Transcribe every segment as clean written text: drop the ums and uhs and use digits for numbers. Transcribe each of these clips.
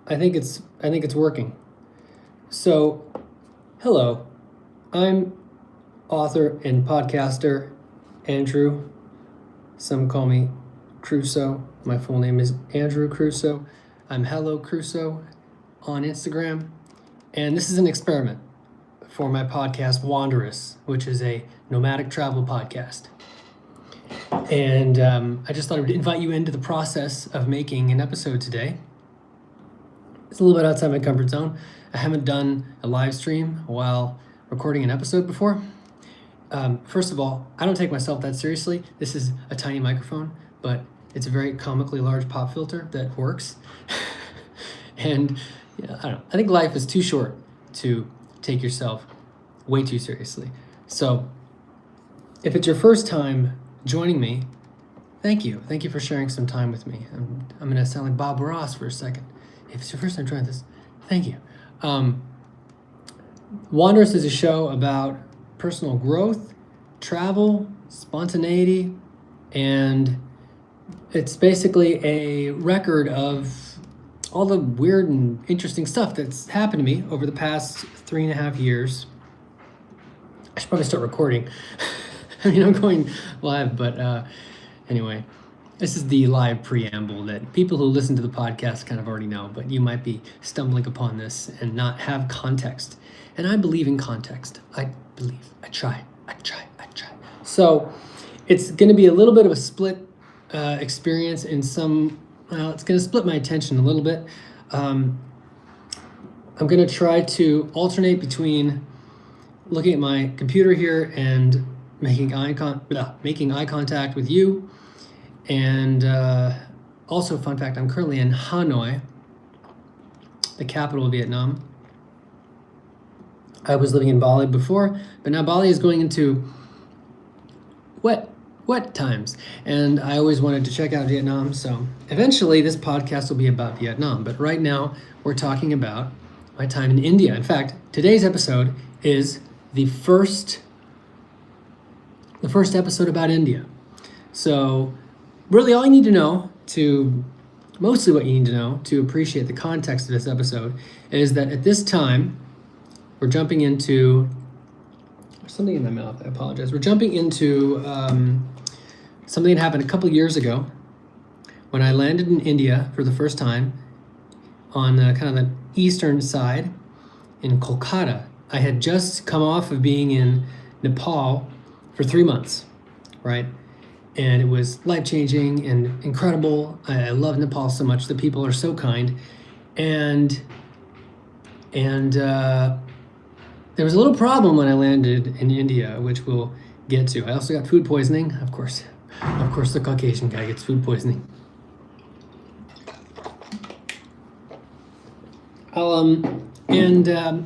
I think it's working. So, hello. I'm author and podcaster Andrew. Some call me Crusoe. My full name is Andrew Crusoe. I'm Hello Crusoe on Instagram. And this is an experiment for my podcast Wanderous, which is a nomadic travel podcast. And I just thought I would invite you into the process of making an episode today. It's a little bit outside my comfort zone. I haven't done a live stream while recording an episode before. First of all, I don't take myself that seriously. This is a tiny microphone, but it's a very comically large pop filter that works. And yeah, I don't know. I think life is too short to take yourself way too seriously. So if it's your first time joining me, thank you. Thank you for sharing some time with me. I'm going to sound like Bob Ross for a second. If it's your first time trying this, thank you. Wanderous is a show about personal growth, travel, spontaneity, and it's basically a record of all the weird and interesting stuff that's happened to me over the past 3.5 years. I should probably start recording. I mean, I'm going live, but anyway. This is the live preamble that people who listen to the podcast kind of already know, but you might be stumbling upon this and not have context. And I believe in context. I try. So it's going to be a little bit of a split experience in some, it's going to split my attention a little bit. I'm going to try to alternate between looking at my computer here and making eye contact with you. And also, fun fact, I'm currently in Hanoi, the capital of Vietnam. I was living in Bali before, but now Bali is going into wet times. And I always wanted to check out Vietnam, so eventually this podcast will be about Vietnam. But right now, we're talking about my time in India. In fact, today's episode is the first episode about India. So really, all you need to know mostly what you need to know to appreciate the context of this episode is that at this time, we're jumping into, there's something in my mouth, I apologize. We're jumping into something that happened a couple years ago when I landed in India for the first time on kind of the eastern side in Kolkata. I had just come off of being in Nepal for 3 months, right? And it was life-changing and incredible. I love Nepal so much. The people are so kind. And there was a little problem when I landed in India, which we'll get to. I also got food poisoning, of course. Of course, the Caucasian guy gets food poisoning.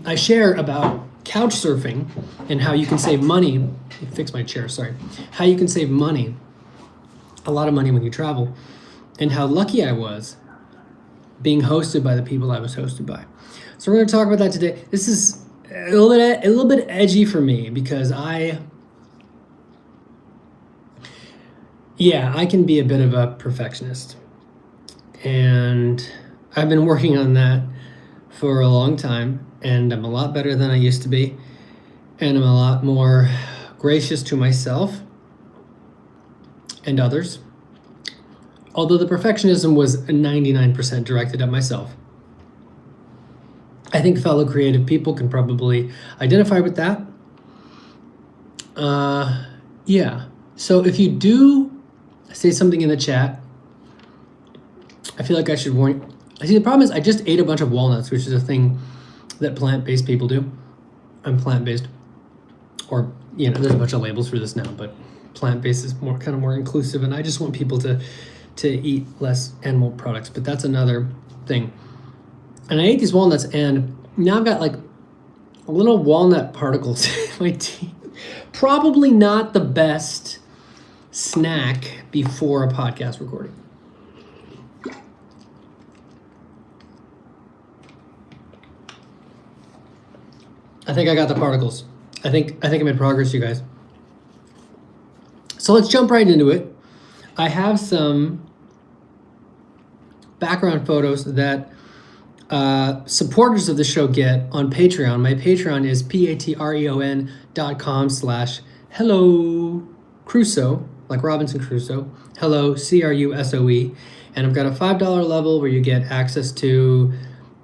I share about couch surfing and how you can save money. Fix my chair, sorry. How you can save money, a lot of money when you travel, and how lucky I was being hosted by the people I was hosted by. So we're going to talk about that today. This is a little bit edgy for me because I can be a bit of a perfectionist. And I've been working on that for a long time, and I'm a lot better than I used to be. And I'm a lot more gracious to myself and others. Although the perfectionism was 99% directed at myself. I think fellow creative people can probably identify with that. So if you do say something in the chat, I feel like I should warn. See, the problem is I just ate a bunch of walnuts, which is a thing that plant-based people do. I'm plant-based. Or, there's a bunch of labels for this now, but plant-based is more inclusive, and I just want people to eat less animal products, but that's another thing. And I ate these walnuts, and now I've got like little walnut particles in my teeth. Probably not the best snack before a podcast recording. I think I got the particles. I think I made progress, you guys. So let's jump right into it. I have some background photos that supporters of the show get on Patreon. My Patreon is patreon.com/hello Crusoe, like Robinson Crusoe. Hello, Crusoe. And I've got a $5 level where you get access to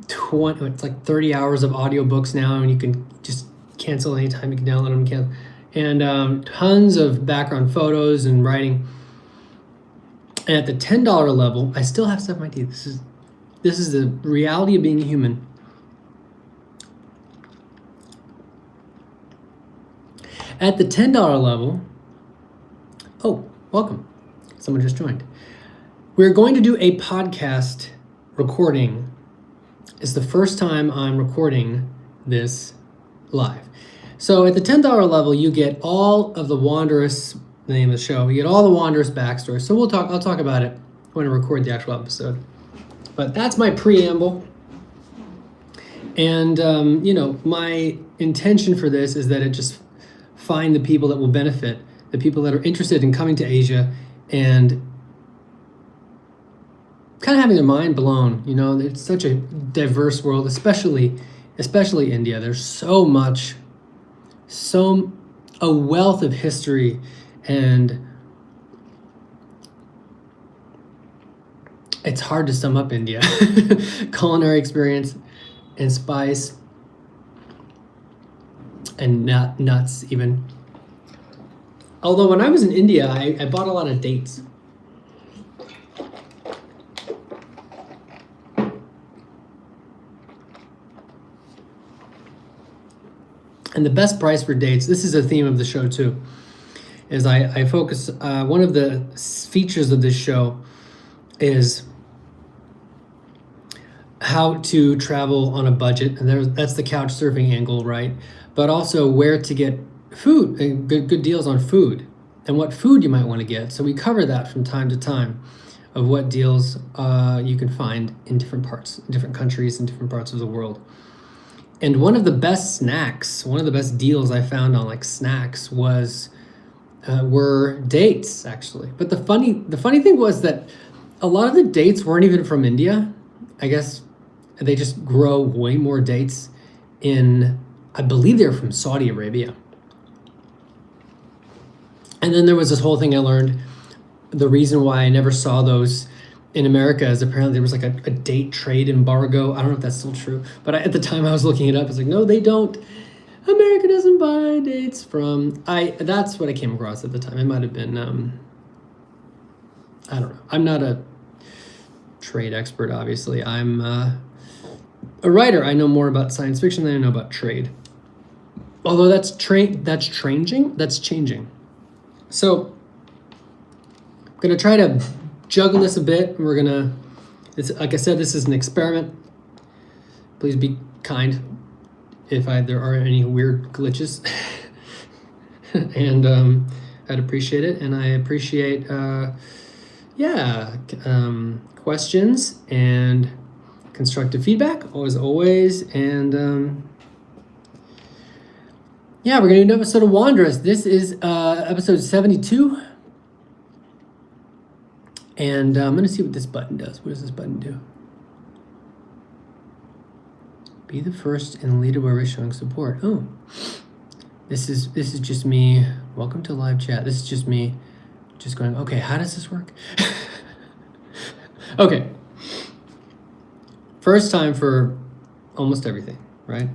30 hours of audiobooks now, and you can just cancel anytime. You can download them, and tons of background photos and writing. And at the $10 level, I still have stuff in my teeth. This is the reality of being a human. At the $10 level, oh, welcome. Someone just joined. We're going to do a podcast recording. It's the first time I'm recording this live. So at the $10 level, you get all of the Wanderous, the name of the show. You get all the Wanderous backstory. So I'll talk about it when I record the actual episode. But that's my preamble. And, my intention for this is that it just find the people that will benefit, the people that are interested in coming to Asia and kind of having their mind blown. It's such a diverse world, especially India. There's a wealth of history and it's hard to sum up India. Culinary experience and spice and nuts even. Although when I was in India, I bought a lot of dates. And the best price for dates, this is a theme of the show too, is I focus, one of the features of this show is how to travel on a budget, and that's the couch surfing angle, right? But also where to get food, and good deals on food, and what food you might want to get. So we cover that from time to time, of what deals you can find in different countries, in different parts of the world. And one of the best deals I found on like snacks were dates, actually. But the funny thing was that a lot of the dates weren't even from India. I guess they just grow way more dates I believe they're from Saudi Arabia. And then there was this whole thing I learned. The reason why I never saw those in America is apparently there was like a date trade embargo. I don't know if that's still true, but at the time I was looking it up. It's like, no, they don't. America doesn't buy dates from. That's what I came across at the time. It might have been. I don't know. I'm not a trade expert, obviously. I'm a writer. I know more about science fiction than I know about trade. Although that's changing. So I'm gonna try to juggle this a bit. Like I said, this is an experiment. Please be kind if there are any weird glitches. And I'd appreciate it. And I appreciate questions and constructive feedback, as always. And we're going to do an episode of Wanderous. This is episode 72. And I'm going to see what this button does. What does this button do? Be the first and lead where we're showing support. Oh, this is just me. Welcome to live chat. This is just me just going, okay, how does this work? Okay. First time for almost everything, right?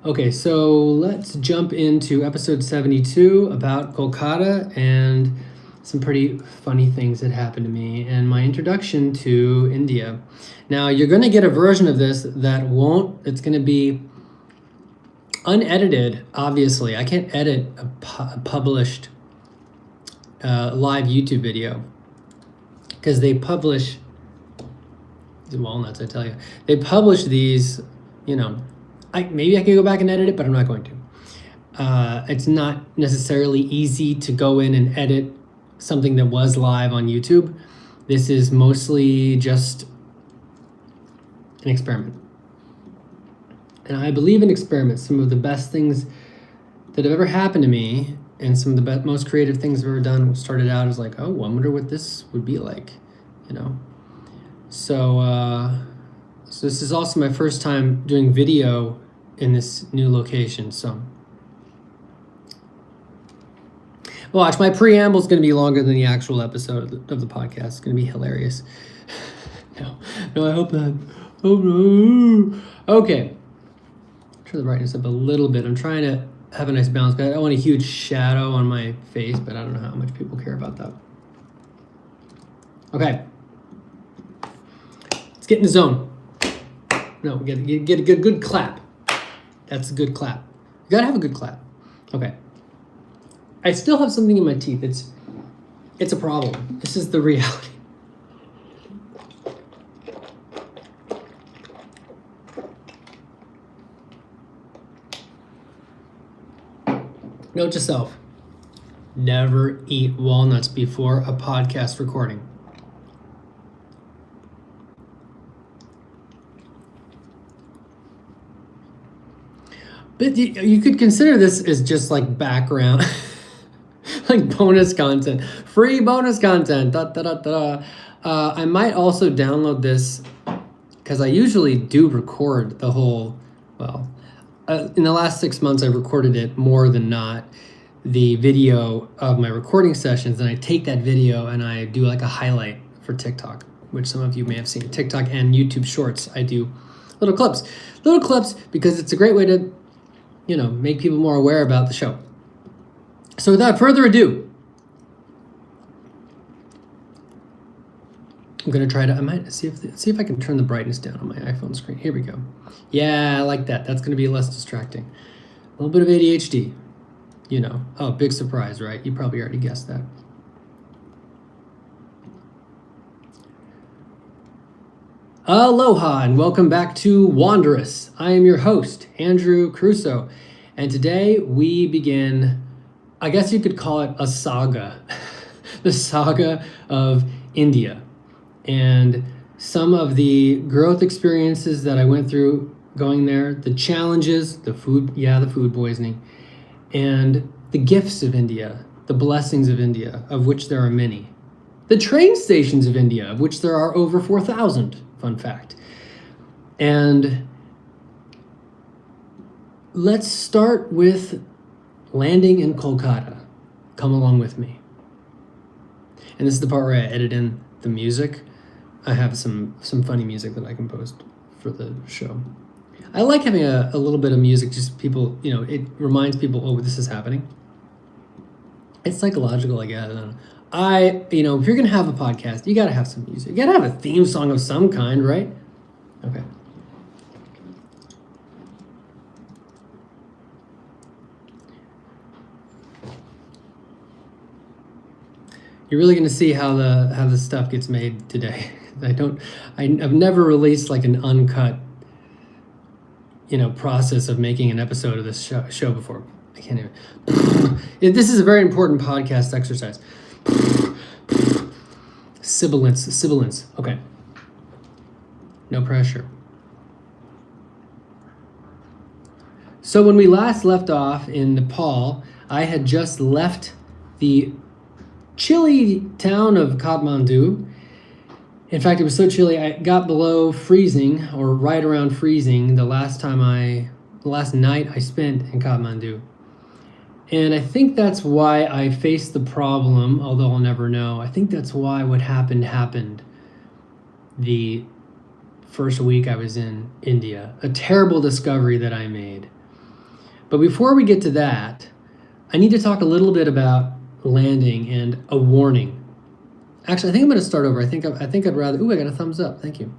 Okay, so let's jump into episode 72 about Kolkata and some pretty funny things that happened to me and my introduction to India. Now, you're going to get a version of this it's going to be unedited, obviously. I can't edit a published live YouTube video because they publish these walnuts, I tell you. They publish these, maybe I could go back and edit it, but I'm not going to. It's not necessarily easy to go in and edit something that was live on YouTube. This is mostly just an experiment. And I believe in experiments. Some of the best things that have ever happened to me and some of the most creative things I've ever done started out as like, oh, I wonder what this would be like, So So this is also my first time doing video in this new location. So watch, my preamble is going to be longer than the actual episode of the podcast. It's going to be hilarious. No, I hope not. Oh no. Okay. Turn the brightness up a little bit. I'm trying to have a nice balance. I don't want a huge shadow on my face, but I don't know how much people care about that. Okay. Let's get in the zone. No, we gotta get a good clap. That's a good clap. You gotta have a good clap. Okay. I still have something in my teeth. It's a problem. This is the reality. Note to self, never eat walnuts before a podcast recording. But you could consider this as just like background, like bonus content, free bonus content. I might also download this because I usually do record the whole, in the last 6 months, I recorded it more than not, the video of my recording sessions. And I take that video and I do like a highlight for TikTok, which some of you may have seen. TikTok and YouTube Shorts, I do little clips because it's a great way to, make people more aware about the show. So without further ado, I'm gonna try to. I might see if I can turn the brightness down on my iPhone screen. Here we go. Yeah, I like that. That's gonna be less distracting. A little bit of ADHD. Oh, big surprise, right? You probably already guessed that. Aloha and welcome back to Wanderous. I am your host, Andrew Crusoe, and today we begin, I guess you could call it a saga, the saga of India, and some of the growth experiences that I went through going there, the challenges, the food poisoning, and the gifts of India, the blessings of India, of which there are many, the train stations of India, of which there are over 4,000. Fun fact. And let's start with landing in Kolkata. Come along with me. And this is the part where I edit in the music. I have some funny music that I composed for the show. I like having a little bit of music, just people, it reminds people, oh, this is happening. It's psychological, I guess. I don't know. If you're going to have a podcast, you got to have some music. You got to have a theme song of some kind, right? Okay. You're really going to see how the stuff gets made today. I've never released like an uncut, process of making an episode of this show before. I can't even. This is a very important podcast exercise. Sibilance. Okay. No pressure. So when we last left off in Nepal, I had just left the chilly town of Kathmandu. In fact, it was so chilly, I got below freezing, or right around freezing, the last night I spent in Kathmandu. And I think that's why I faced the problem, although I'll never know. I think that's why what happened the first week I was in India. A terrible discovery that I made. But before we get to that, I need to talk a little bit about landing and a warning. Actually, I think I'm going to start over. I think I'd rather... Ooh, I got a thumbs up. Thank you.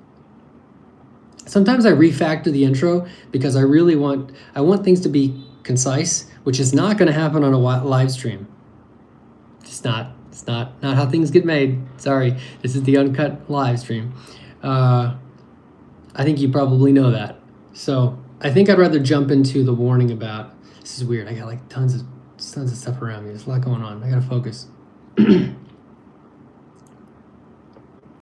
Sometimes I refactor the intro because I want things to be concise, which is not going to happen on a live stream. It's not how things get made. Sorry, this is the uncut live stream. I think you probably know that. So I think I'd rather jump into the warning about, this is weird. I got like tons of stuff around me. There's a lot going on. I got to focus.